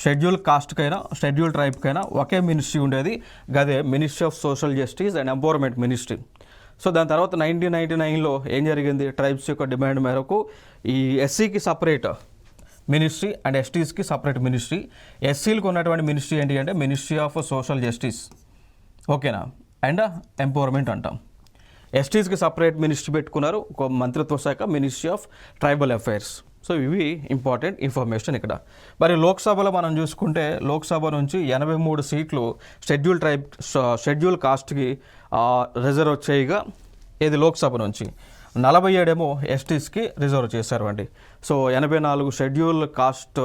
షెడ్యూల్ కాస్ట్కైనా షెడ్యూల్ ట్రైబ్కైనా ఒకే మినిస్ట్రీ ఉండేది, గదే ministry of social justice and empowerment ministry. So దాని తర్వాత 1999లో ఏం జరిగింది, ట్రైబ్స్ యొక్క డిమాండ్ మేరకు ఈ ఎస్సీకి సపరేట్ మినిస్ట్రీ అండ్ ఎస్టీస్కి సపరేట్ మినిస్ట్రీ. ఎస్సీలకు ఉన్నటువంటి మినిస్ట్రీ ఏంటి అంటే మినిస్ట్రీ ఆఫ్ సోషల్ జస్టిస్, ఓకేనా, అండ్ ఎంపవర్మెంట్ అంటాం. ఎస్టీస్కి సపరేట్ మినిస్ట్రీ పెట్టుకున్నారు, ఒక మంత్రిత్వ శాఖ ministry of tribal affairs. So ఇవి ఇంపార్టెంట్ ఇన్ఫర్మేషన్ ఇక్కడ. మరి లోక్సభలో మనం చూసుకుంటే లోక్సభ నుంచి 83 సీట్లు షెడ్యూల్ కాస్ట్కి రిజర్వ్ చేయగా, ఇది లోక్సభ నుంచి 47 ఏమో ఎస్టీస్కి రిజర్వ్ చేశారు అండి. సో 84 షెడ్యూల్ కాస్ట్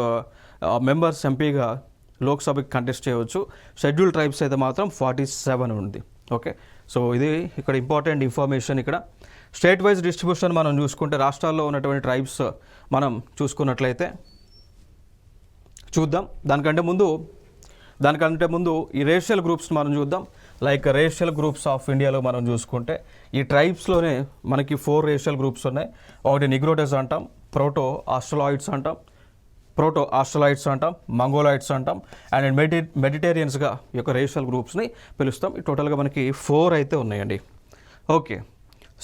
మెంబర్స్ ఎంపీగా లోక్సభకి కంటెస్ట్ చేయవచ్చు. షెడ్యూల్ ట్రైబ్స్ అయితే మాత్రం 47 ఉంది. ఓకే, సో ఇది ఇక్కడ ఇంపార్టెంట్ ఇన్ఫర్మేషన్. ఇక్కడ స్టేట్ వైజ్ డిస్ట్రిబ్యూషన్ మనం చూసుకుంటే రాష్ట్రాల్లో ఉన్నటువంటి ట్రైబ్స్ మనం చూసుకున్నట్లయితే చూద్దాం. దానికంటే ముందు ఈ రేషియల్ గ్రూప్స్ మనం చూద్దాం. లైక్ రేషియల్ గ్రూప్స్ ఆఫ్ ఇండియాలో మనం చూసుకుంటే ఈ ట్రైబ్స్లోనే మనకి 4 రేషియల్ గ్రూప్స్ ఉన్నాయి. ఒకటి నిగ్రోటస్ అంటాం, ప్రోటో ఆస్ట్రలాయిడ్స్ అంటాం, మంగోలాయిడ్స్ అంటాం, అండ్ మెడిటేరియన్స్గా ఈ యొక్క రేషియల్ గ్రూప్స్ని పిలుస్తాం. టోటల్గా మనకి 4 అయితే ఉన్నాయండి. ఓకే,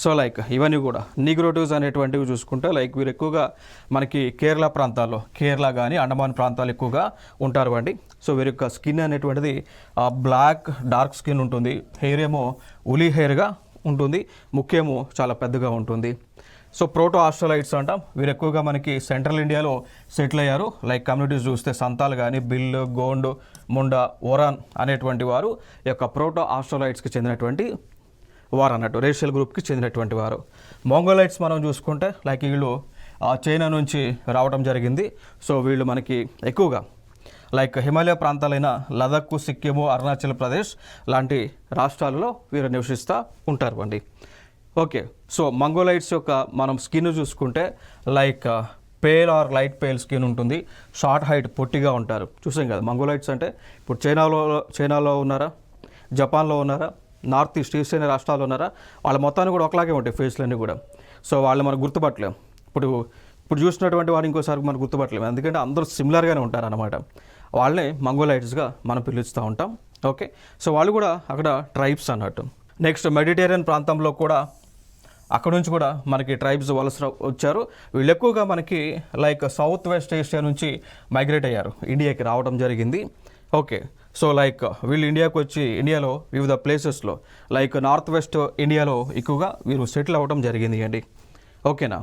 సో లైక్ ఇవన్నీ కూడా నిగ్రోటివ్స్ అనేటువంటివి చూసుకుంటే లైక్ వీరు ఎక్కువగా మనకి కేరళ ప్రాంతాల్లో, కేరళ కానీ అండమాన్ ప్రాంతాలు ఎక్కువగా ఉంటారు అండి. సో వీరి యొక్క స్కిన్ అనేటువంటిది బ్లాక్ డార్క్ స్కిన్ ఉంటుంది, హెయిర్ ఏమో ఉలీ హెయిర్గా ఉంటుంది, ముఖ్యమో చాలా పెద్దగా ఉంటుంది. సో ప్రోటో ఆస్ట్రలైట్స్ అంటాం, వీరు ఎక్కువగా మనకి సెంట్రల్ ఇండియాలో సెటిల్ అయ్యారు. లైక్ కమ్యూనిటీస్ చూస్తే సంతాల్ కానీ, బిల్, గోండ్, ముండా, ఓరాన్ అనేటువంటి వారు ఈ యొక్క ప్రోటో ఆస్ట్రలైట్స్కి చెందినటువంటి వారు అన్నట్టు, రేషియల్ గ్రూప్కి చెందినటువంటి వారు. మంగోలైట్స్ మనం చూసుకుంటే లైక్ వీళ్ళు చైనా నుంచి రావడం జరిగింది. సో వీళ్ళు మనకి ఎక్కువగా లైక్ హిమాలయ ప్రాంతాలైన లదాఖ్, సిక్కిము, అరుణాచల్ ప్రదేశ్ లాంటి రాష్ట్రాలలో వీరు నివసిస్తూ ఉంటారు అండి. ఓకే, సో మంగోలైట్స్ యొక్క మనం స్కిన్ చూసుకుంటే like pale or light pale skin ఉంటుంది, షార్ట్ హైట్, పొట్టిగా ఉంటారు. చూసాం కదా మంగోలైట్స్ అంటే. ఇప్పుడు చైనాలో ఉన్నారా, జపాన్లో ఉన్నారా, నార్త్ ఈస్ట్ ఈశాన్య రాష్ట్రాల్లో ఉన్నారా, వాళ్ళ మొత్తాన్ని కూడా ఒకలాగే ఉంటాయి ఫేస్లన్నీ కూడా. సో వాళ్ళు మనకు గుర్తుపట్టలేం. ఇప్పుడు చూసినటువంటి వారు ఇంకోసారి మనకు గుర్తుపట్టలేము, ఎందుకంటే అందరూ సిమిలర్గానే ఉంటారు అన్నమాట. వాళ్ళని మంగోలైట్స్గా మనం పిలుస్తూ ఉంటాం. ఓకే, సో వాళ్ళు కూడా అక్కడ ట్రైబ్స్ అన్నట్టు. నెక్స్ట్ మెడిటేరియన్ ప్రాంతంలో కూడా అక్కడ నుంచి కూడా మనకి ట్రైబ్స్ వలస వచ్చారు. వీళ్ళు ఎక్కువగా మనకి లైక్ సౌత్ వెస్ట్ ఏషియా నుంచి మైగ్రేట్ అయ్యారు, ఇండియాకి రావడం జరిగింది. ఓకే, సో లైక్ వీళ్ళు ఇండియాకి వచ్చి ఇండియాలో వివిధ ప్లేసెస్లో లైక్ నార్త్ వెస్ట్ ఇండియాలో ఎక్కువగా వీరు సెటిల్ అవ్వడం జరిగింది అండి. ఓకేనా,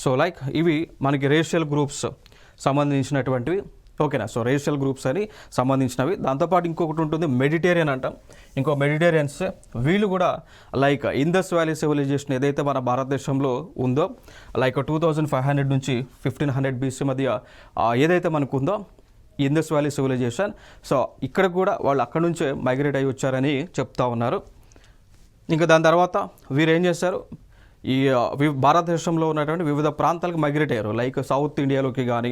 సో లైక్ ఇవి మనకి రేషియల్ గ్రూప్స్ సంబంధించినటువంటివి. ఓకేనా, సో రేషియల్ గ్రూప్స్ అని సంబంధించినవి. దాంతోపాటు ఇంకొకటి ఉంటుంది మెడిటేరియన్ అంటాం. మెడిటేరియన్స్ వీళ్ళు కూడా లైక్ ఇండస్ వ్యాలీ సివిలైజేషన్ ఏదైతే మన భారతదేశంలో ఉందో లైక్ 2500 నుంచి 1500 BC మధ్య ఏదైతే మనకు ఉందో ఇండస్ వ్యాలీ సివిలైజేషన్, సో ఇక్కడ కూడా వాళ్ళు అక్కడ నుంచే మైగ్రేట్ అయ్యి వచ్చారని చెప్తా ఉన్నారు. ఇంకా దాని తర్వాత వీరు ఏం చేశారు, ఈ భారతదేశంలో ఉన్నటువంటి వివిధ ప్రాంతాలకు మైగ్రేట్ అయ్యారు. లైక్ సౌత్ ఇండియాలోకి కానీ,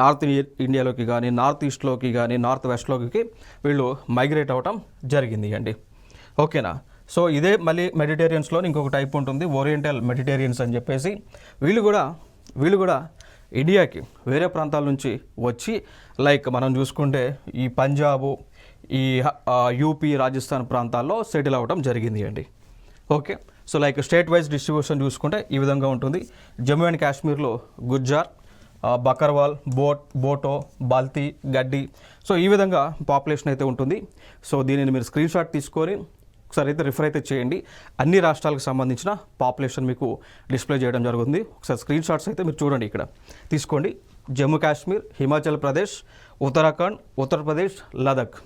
నార్త్ ఇండియాలోకి కానీ, నార్త్ ఈస్ట్లోకి కానీ, నార్త్ వెస్ట్లోకి వీళ్ళు మైగ్రేట్ అవ్వటం జరిగింది అండి. ఓకేనా, సో ఇదే మళ్ళీ మెడిటేరియన్స్లో ఇంకొక టైప్ ఉంటుంది, ఓరియంటల్ మెడిటేరియన్స్ అని చెప్పేసి. వీళ్ళు కూడా ఇండియాకి వేరే ప్రాంతాల నుంచి వచ్చి లైక్ మనం చూసుకుంటే ఈ పంజాబు, ఈ యూపీ, రాజస్థాన్ ప్రాంతాల్లో సెటిల్ అవ్వడం జరిగింది అండి. Okay, so like state wise distribution చూసుకుంటే ఈ విధంగా ఉంటుంది. జమ్మూ అండ్ కాశ్మీర్లో గుజ్జార్, బకర్వాల్, బోటో, బాల్తీ, గడ్డి, సో ఈ విధంగా పాపులేషన్ అయితే ఉంటుంది. సో దీనిని మీరు స్క్రీన్ షాట్ తీసుకొని ఒకసారి అయితే రిఫర్ అయితే చేయండి. అన్ని రాష్ట్రాలకు సంబంధించిన పాపులేషన్ మీకు డిస్ప్లే చేయడం జరుగుతుంది. ఒకసారి స్క్రీన్ షాట్స్ అయితే మీరు చూడండి, ఇక్కడ తీసుకోండి. జమ్మూ కాశ్మీర్, హిమాచల్ ప్రదేశ్, ఉత్తరాఖండ్, ఉత్తరప్రదేశ్, లదాఖ్.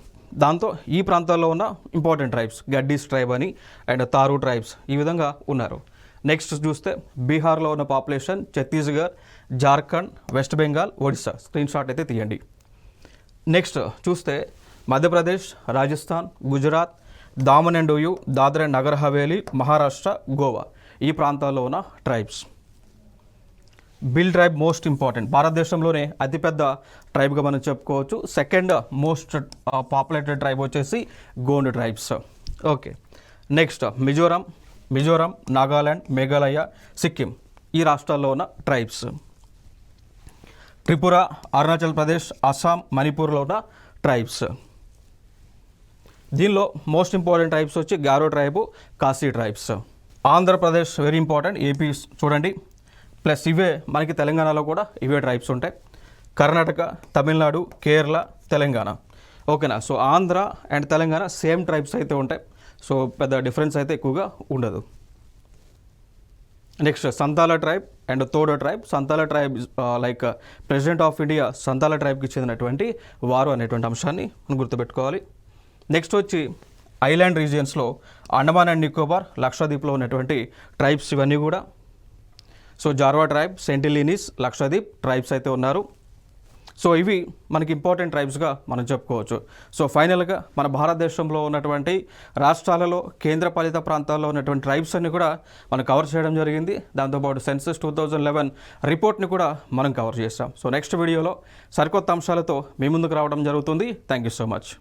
దాంతో ఈ ప్రాంతాల్లో ఉన్న ఇంపార్టెంట్ ట్రైబ్స్ గడ్డీస్ ట్రైబ్ అని అండ్ తారు ట్రైబ్స్ ఈ విధంగా ఉన్నారు. నెక్స్ట్ చూస్తే బీహార్లో ఉన్న population, Chhattisgarh, Jharkhand, West Bengal, Odisha. Screen shot అయితే తీయండి. నెక్స్ట్ చూస్తే మధ్యప్రదేశ్, రాజస్థాన్, గుజరాత్, దామన్ అండ్ డియు, దాద్రా అండ్ నగర్ హవేలీ, మహారాష్ట్ర, గోవా ఈ ప్రాంతాల్లో ఉన్న tribes. Bhil tribe most important, భారతదేశంలోనే అతిపెద్ద ట్రైబ్గా మనం చెప్పుకోవచ్చు. సెకండ్ మోస్ట్ పాపులేటెడ్ ట్రైబ్ వచ్చేసి Gond tribes. Okay, next Mizoram, Nagaland, Meghalaya, Sikkim ఈ రాష్ట్రాల్లో ఉన్న ట్రైబ్స్. త్రిపుర, అరుణాచల్ ప్రదేశ్, అస్సాం, మణిపూర్లో ఉన్న ట్రైబ్స్. దీనిలో మోస్ట్ ఇంపార్టెంట్ ట్రైబ్స్ వచ్చి Garo tribe, Khasi tribes. Andhra Pradesh very important, AP చూడండి, ప్లస్ ఇవే మనకి తెలంగాణలో కూడా ఇవే ట్రైబ్స్ ఉంటాయి. కర్ణాటక, తమిళనాడు, కేరళ, తెలంగాణ. ఓకేనా. So Andhra and Telangana same tribes అయితే ఉంటాయి. సో పెద్ద డిఫరెన్స్ అయితే ఎక్కువగా ఉండదు. Next Santhal tribe and Toda tribe. Santhal tribe like president of India Santhal ట్రైబ్కి చెందినటువంటి వారు అనేటువంటి అంశాన్ని మనం గుర్తుపెట్టుకోవాలి. నెక్స్ట్ వచ్చి ఐలాండ్ రీజియన్స్లో అండమాన్ అండ్ నికోబార్, లక్షద్వీప్లో ఉన్నటువంటి ట్రైబ్స్ ఇవన్నీ కూడా. So Jarawa tribe, Sentinelese, Lakshadweep tribes అయితే ఉన్నారు. సో ఇవి మనకి ఇంపార్టెంట్ ట్రైబ్స్గా మనం చెప్పుకోవచ్చు. సో ఫైనల్గా మన భారతదేశంలో ఉన్నటువంటి రాష్ట్రాలలో కేంద్రపాలిత ప్రాంతాల్లో ఉన్నటువంటి ట్రైబ్స్ అన్ని కూడా మనం కవర్ చేయడం జరిగింది. దాంతోపాటు సెన్సస్ 2011 రిపోర్ట్ని కూడా మనం కవర్ చేస్తాం. సో నెక్స్ట్ వీడియోలో సరికొత్త అంశాలతో మీ ముందుకు రావడం జరుగుతుంది. Thank you so much.